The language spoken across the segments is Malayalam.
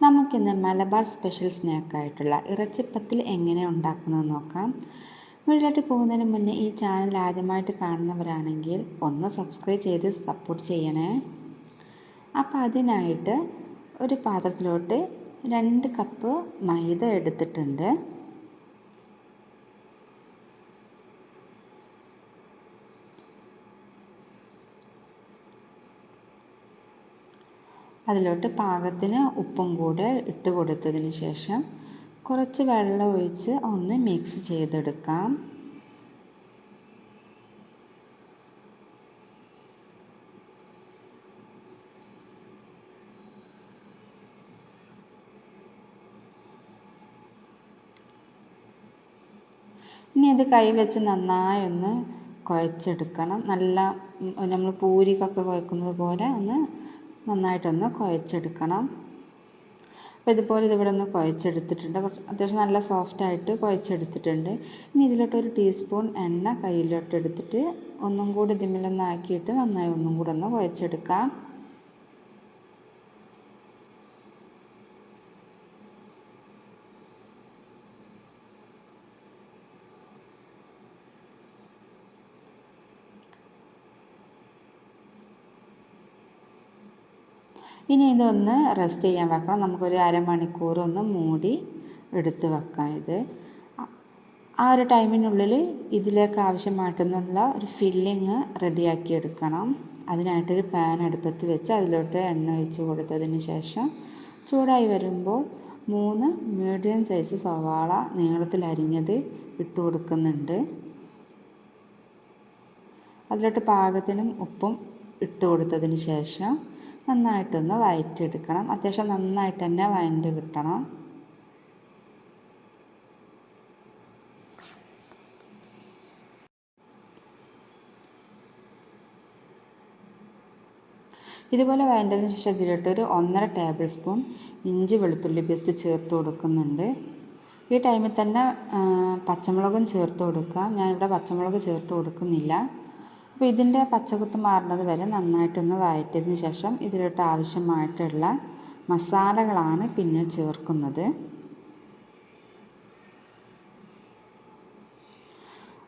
നമുക്കിന്ന് മലബാർ സ്പെഷ്യൽ സ്നാക്കായിട്ടുള്ള ഇറച്ചിപ്പത്തിൽ എങ്ങനെ ഉണ്ടാക്കുന്നത് നോക്കാം. വീട്ടിലോട്ട് പോകുന്നതിന് മുന്നേ ഈ ചാനൽ ആദ്യമായിട്ട് കാണുന്നവരാണെങ്കിൽ ഒന്ന് സബ്സ്ക്രൈബ് ചെയ്ത് സപ്പോർട്ട് ചെയ്യണേ. അപ്പോൾ അതിനായിട്ട് ഒരു പാത്രത്തിലോട്ട് 2 കപ്പ് മൈദ എടുത്തിട്ടുണ്ട്. അതിലോട്ട് പാകത്തിന് ഉപ്പും കൂടെ ഇട്ട് കൊടുത്തതിന് ശേഷം കുറച്ച് വെള്ളം ഒഴിച്ച് ഒന്ന് മിക്സ് ചെയ്തെടുക്കാം. ഇനി അത് കൈ വെച്ച് നന്നായി ഒന്ന് കുഴച്ചെടുക്കണം. നല്ല നമ്മൾ പൂരിക്കൊക്കെ കുഴക്കുന്നത് പോലെ ഒന്ന് നന്നായിട്ടൊന്ന് കുഴച്ചെടുക്കണം. അപ്പോൾ ഇതുപോലെ ഇതിവിടെ ഒന്ന് കുഴച്ചെടുത്തിട്ടുണ്ട്. അത്യാവശ്യം നല്ല സോഫ്റ്റായിട്ട് കുഴച്ചെടുത്തിട്ടുണ്ട്. ഇനി ഇതിലോട്ട് 1 ടീസ്പൂൺ എണ്ണ കയ്യിലോട്ട് എടുത്തിട്ട് ഒന്നും കൂടി ഇതിന്മേലൊന്ന് ആക്കിയിട്ട് നന്നായി ഒന്നും കൂടെ ഒന്ന് കുഴച്ചെടുക്കാം. ഇനി ഇതൊന്ന് റെസ്റ്റ് ചെയ്യാൻ വെക്കണം. നമുക്കൊരു അരമണിക്കൂർ ഒന്ന് മൂടി എടുത്ത് വെക്കാം. ഇത് ആ ഒരു ടൈമിനുള്ളിൽ ഇതിലേക്ക് ആവശ്യമായിട്ടുള്ള ഒരു ഫില്ലിങ് റെഡിയാക്കി എടുക്കണം. അതിനായിട്ടൊരു പാൻ അടുപ്പത്ത് വെച്ച് അതിലോട്ട് എണ്ണ ഒഴിച്ച് കൊടുത്തതിന് ശേഷം ചൂടായി വരുമ്പോൾ 3 മീഡിയം സൈസ് സവാള നീളത്തിൽ അരിഞ്ഞത് ഇട്ട് കൊടുക്കുന്നുണ്ട്. അതിലോട്ട് പാകത്തിനും ഉപ്പും ഇട്ട് കൊടുത്തതിന് ശേഷം നന്നായിട്ടൊന്ന് വഴറ്റിയെടുക്കണം. അത്യാവശ്യം നന്നായിട്ട് തന്നെ വഴണ്ട് കിട്ടണം. ഇതുപോലെ വഴണ്ടതിന് ശേഷം ഇതിലോട്ട് ഒരു 1.5 ടേബിൾ സ്പൂൺ ഇഞ്ചി വെളുത്തുള്ളി പേസ്റ്റ് ചേർത്ത് കൊടുക്കുന്നുണ്ട്. ഈ ടൈമിൽ തന്നെ പച്ചമുളകും ചേർത്ത് കൊടുക്കാം. ഞാനിവിടെ പച്ചമുളക് ചേർത്ത് കൊടുക്കുന്നില്ല. അപ്പോൾ ഇതിൻ്റെ പച്ചക്കുത്ത് മാറുന്നത് വരെ നന്നായിട്ടൊന്ന് വഴറ്റിയതിന് ശേഷം ഇതിലോട്ട് ആവശ്യമായിട്ടുള്ള മസാലകളാണ് പിന്നെ ചേർക്കുന്നത്.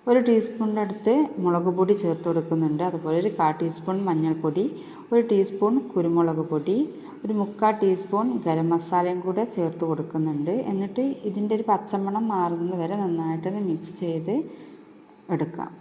1 ടീസ്പൂണിൻ്റെ അടുത്ത് മുളക് പൊടി ചേർത്ത് കൊടുക്കുന്നുണ്ട്. അതുപോലെ ഒരു 1/4 ടീസ്പൂൺ മഞ്ഞൾപ്പൊടി, 1 ടീസ്പൂൺ കുരുമുളക് പൊടി, ഒരു 3/4 ടീസ്പൂൺ ഗരം മസാലയും കൂടെ ചേർത്ത് കൊടുക്കുന്നുണ്ട്. എന്നിട്ട് ഇതിൻ്റെ ഒരു പച്ചമണം മാറുന്നത് വരെ നന്നായിട്ടൊന്ന് മിക്സ് ചെയ്ത് എടുക്കാം.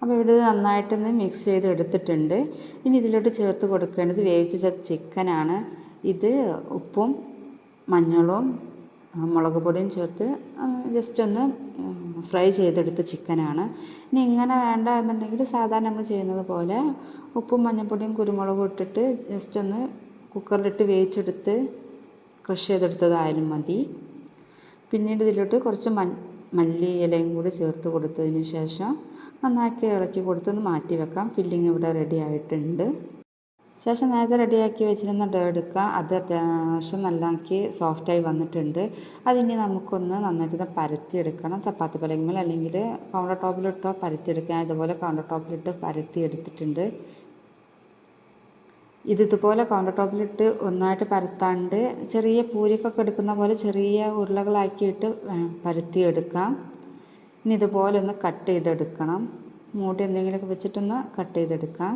അപ്പോൾ ഇവിടെ നന്നായിട്ടൊന്ന് മിക്സ് ചെയ്ത് എടുത്തിട്ടുണ്ട്. ഇനി ഇതിലോട്ട് ചേർത്ത് കൊടുക്കേണ്ടത് വേവിച്ച ചിക്കനാണ്. ഇത് ഉപ്പും മഞ്ഞളും മുളക് പൊടിയും ചേർത്ത് ജസ്റ്റ് ഒന്ന് ഫ്രൈ ചെയ്തെടുത്ത ചിക്കനാണ്. ഇനി ഇങ്ങനെ വേണ്ട എന്നുണ്ടെങ്കിൽ സാധാരണ നമ്മൾ ചെയ്യുന്നത് പോലെ ഉപ്പും മഞ്ഞൾപ്പൊടിയും കുരുമുളകും ഇട്ടിട്ട് ജസ്റ്റ് ഒന്ന് കുക്കറിലിട്ട് വേവിച്ചെടുത്ത് ക്രഷ് ചെയ്തെടുത്തതായാലും മതി. പിന്നീട് ഇതിലോട്ട് കുറച്ച് മല്ലി ഇലയും കൂടി ചേർത്ത് കൊടുത്തതിന് ശേഷം നന്നാക്കി ഇളക്കി കൊടുത്തൊന്ന് മാറ്റി വെക്കാം. ഫില്ലിങ് ഇവിടെ റെഡി ആയിട്ടുണ്ട്. ശേഷം നേരത്തെ റെഡിയാക്കി വെച്ചിരുന്ന ഡോ എടുക്കുക. അത് അത്യാവശ്യം നല്ലാക്കി സോഫ്റ്റായി വന്നിട്ടുണ്ട്. അതിനി നമുക്കൊന്ന് നന്നായിട്ട് പരത്തിയെടുക്കണം. ചപ്പാത്തി പലകമേൽ അല്ലെങ്കിൽ കൗണ്ടർ ടോപ്പിലിട്ടോ പരത്തിയെടുക്കുക. ഇതുപോലെ കൗണ്ടർ ടോപ്പിലിട്ട് പരത്തി എടുത്തിട്ടുണ്ട്. ഇതുപോലെ കൗണ്ടർ ടോപ്പിലിട്ട് ഒന്നായിട്ട് പരത്താണ്ട് ചെറിയ പൂരിക്കൊക്കെ എടുക്കുന്ന പോലെ ചെറിയ ഉരുളകളാക്കിയിട്ട് പരത്തിയെടുക്കാം. ഇനി ഇതുപോലെ ഒന്ന് കട്ട് ചെയ്തെടുക്കണം. മൂടി എന്തെങ്കിലുമൊക്കെ വെച്ചിട്ടൊന്ന് കട്ട് ചെയ്തെടുക്കാം.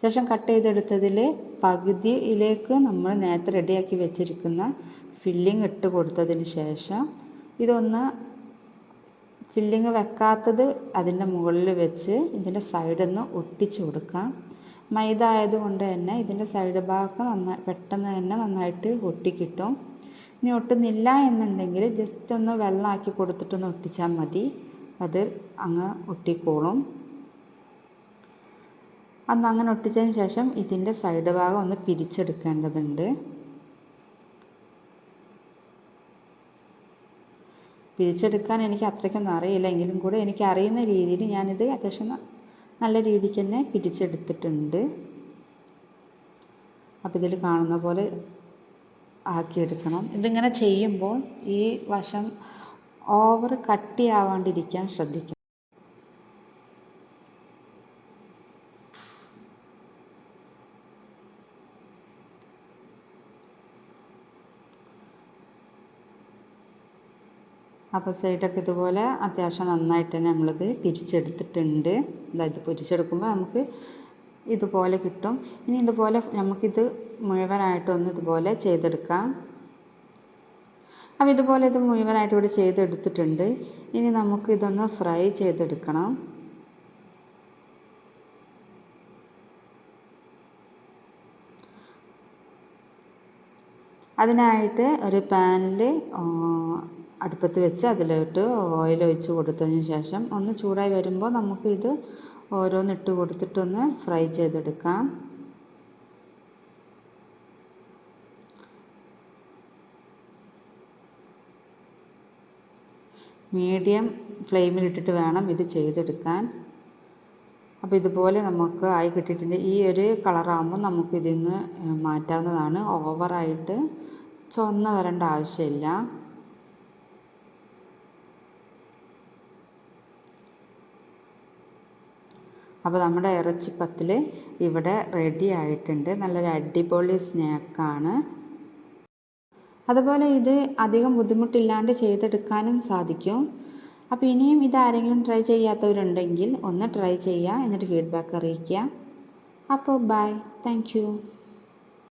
ശേഷം കട്ട് ചെയ്തെടുത്തതിൽ പകുതിയിലേക്ക് നമ്മൾ നേരത്തെ റെഡിയാക്കി വെച്ചിരിക്കുന്ന ഫില്ലിങ് ഇട്ട് കൊടുത്തതിന് ശേഷം ഇതൊന്ന് ഫില്ലിങ് വെക്കാത്തത് അതിൻ്റെ മുകളിൽ വെച്ച് ഇതിൻ്റെ സൈഡൊന്ന് ഒട്ടിച്ച് കൊടുക്കാം. മൈദ ആയതുകൊണ്ട് തന്നെ ഇതിൻ്റെ സൈഡ് ഭാഗം പെട്ടെന്ന് തന്നെ നന്നായിട്ട് ഒട്ടിക്കിട്ടും. ഇനി ഒട്ടുന്നില്ല എന്നുണ്ടെങ്കിൽ ജസ്റ്റ് ഒന്ന് വെള്ളമാക്കി കൊടുത്തിട്ടൊന്ന് ഒട്ടിച്ചാൽ മതി. അത് അങ്ങ് ഒട്ടിക്കോളും. അങ്ങനെ ഒട്ടിച്ചതിന് ശേഷം ഇതിൻ്റെ സൈഡ് ഭാഗം ഒന്ന് പിരിച്ചെടുക്കേണ്ടതുണ്ട്. പിരിച്ചെടുക്കാൻ എനിക്ക് അത്രയ്ക്കൊന്നും അറിയില്ല. എങ്കിലും കൂടെ എനിക്ക് അറിയുന്ന രീതിയിൽ ഞാനിത് അത്യാവശ്യം നല്ല രീതിക്ക് തന്നെ പിരിച്ചെടുത്തിട്ടുണ്ട്. അപ്പോൾ ഇതിൽ കാണുന്ന പോലെ ആക്കിയെടുക്കണം. ഇതിങ്ങനെ ചെയ്യുമ്പോൾ ഈ വശം ഓവർ കട്ടിയാവാണ്ടിരിക്കാൻ ശ്രദ്ധിക്കണം. അപ്പോൾ സൈഡൊക്കെ ഇതുപോലെ അത്യാവശ്യം നന്നായിട്ട് തന്നെ നമ്മളിത് പിരിച്ചെടുത്തിട്ടുണ്ട്. അതായത് പിരിച്ചെടുക്കുമ്പോൾ നമുക്ക് ഇതുപോലെ കിട്ടും. ഇനി ഇതുപോലെ നമുക്കിത് മുഴുവനായിട്ടൊന്ന് ഇതുപോലെ ചെയ്തെടുക്കാം. അപ്പോൾ ഇതുപോലെ ഇത് മുഴുവനായിട്ട് ഇവിടെ ചെയ്തെടുത്തിട്ടുണ്ട്. ഇനി നമുക്കിതൊന്ന് ഫ്രൈ ചെയ്തെടുക്കണം. അതിനായിട്ട് ഒരു പാനിൽ അടുപ്പത്ത് വെച്ച് അതിലോട്ട് ഓയിൽ ഒഴിച്ച് കൊടുത്തതിന് ശേഷം ഒന്ന് ചൂടായി വരുമ്പോൾ നമുക്കിത് ഓരോന്നിട്ട് കൊടുത്തിട്ടൊന്ന് ഫ്രൈ ചെയ്തെടുക്കാം. മീഡിയം ഫ്ലെയിമിലിട്ടിട്ട് വേണം ഇത് ചെയ്തെടുക്കാൻ. അപ്പോൾ ഇതുപോലെ നമുക്ക് ആയി കിട്ടിയിട്ടുണ്ട്. ഈ ഒരു കളറാകുമ്പോൾ നമുക്ക് ഇതിൽ നിന്ന് മാറ്റാവുന്നതാണ്. ഓവറായിട്ട് ചുവന്ന് വരേണ്ട ആവശ്യമില്ല. അപ്പോൾ നമ്മുടെ ഇറച്ചിപ്പത്തിൽ ഇവിടെ റെഡി ആയിട്ടുണ്ട്. നല്ലൊരു അടിപൊളി സ്നാക്കാണ്. അതുപോലെ ഇത് അധികം ബുദ്ധിമുട്ടില്ലാണ്ട് ചെയ്തെടുക്കാനും സാധിക്കും. അപ്പോൾ ഇനിയും ഇത് ആരെങ്കിലും ട്രൈ ചെയ്യാത്തവരുണ്ടെങ്കിൽ ഒന്ന് ട്രൈ ചെയ്യുക, എന്നിട്ട് ഫീഡ്ബാക്ക് അറിയിക്കുക. അപ്പോൾ ബൈ, താങ്ക് യു.